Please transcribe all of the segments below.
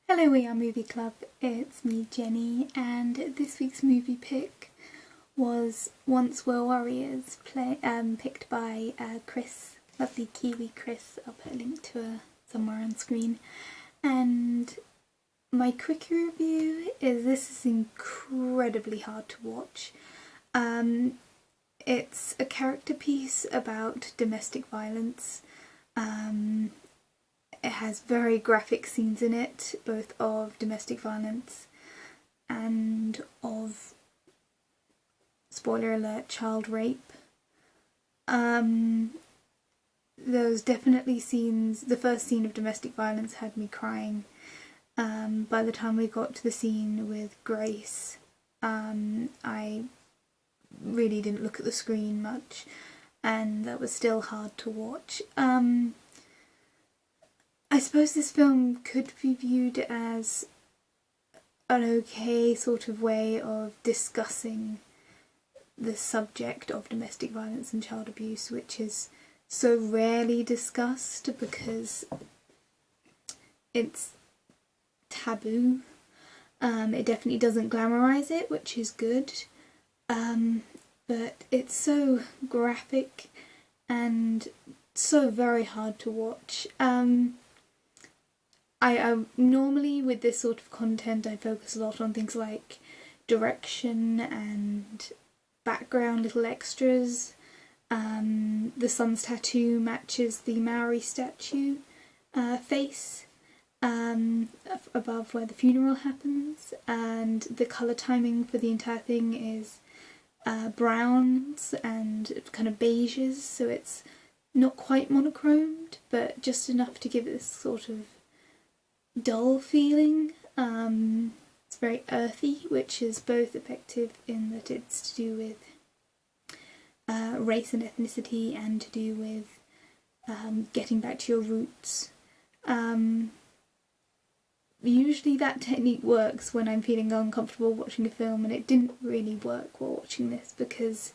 Hello We Are Movie Club, it's me Jenny, and this week's movie pick was Once Were Warriors, picked by Chris, lovely Kiwi Chris. I'll put a link to her somewhere on screen. And my quick review is this is incredibly hard to watch. It's a character piece about domestic violence. It has very graphic scenes in it, both of domestic violence and of, spoiler alert, child rape. There's definitely scenes, the first scene of domestic violence had me crying. By the time we got to the scene with Grace, I really didn't look at the screen much, and that was still hard to watch. I suppose this film could be viewed as an okay sort of way of discussing the subject of domestic violence and child abuse, which is so rarely discussed because it's taboo. It definitely doesn't glamorise it, which is good, but it's so graphic and so very hard to watch. I normally, with this sort of content, I focus a lot on things like direction and background little extras. The sun's tattoo matches the Maori statue face above where the funeral happens, and the colour timing for the entire thing is browns and kind of beiges, so it's not quite monochromed, but just enough to give it this sort of dull feeling. It's very earthy, which is both effective in that it's to do with race and ethnicity and to do with getting back to your roots. Usually that technique works when I'm feeling uncomfortable watching a film, and it didn't really work while watching this because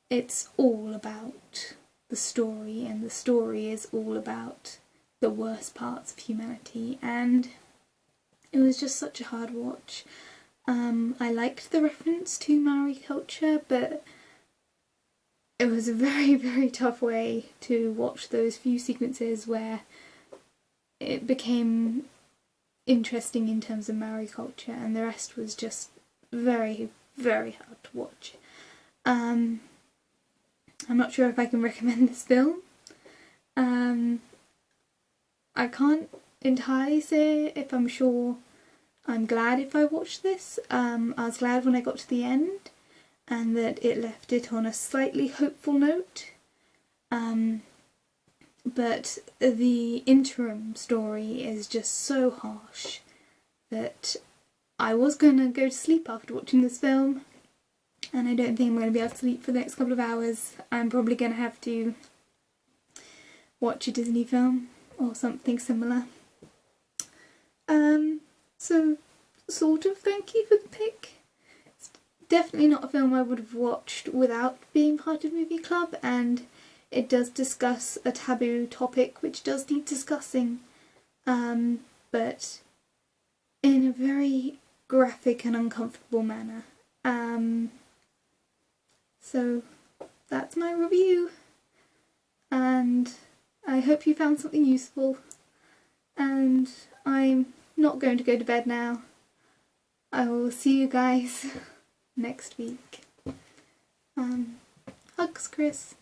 it's all about the story, and the story is all about the worst parts of humanity, and it was just such a hard watch. I liked the reference to Maori culture, but it was a very, very tough way to watch those few sequences where it became interesting in terms of Maori culture, and the rest was just very, very hard to watch. I'm not sure if I can recommend this film. I can't entirely say if I'm sure I'm glad if I watched this. I was glad when I got to the end and that it left it on a slightly hopeful note. But the interim story is just so harsh that I was going to go to sleep after watching this film, and I don't think I'm going to be able to sleep for the next couple of hours. I'm probably going to have to watch a Disney film or something similar. So sort of thank you for the pick. It's definitely not a film I would have watched without being part of Movie Club, and it does discuss a taboo topic which does need discussing, but in a very graphic and uncomfortable manner. So that's my review, and I hope you found something useful, and I'm not going to go to bed now. I will see you guys next week. Hugs, Chris.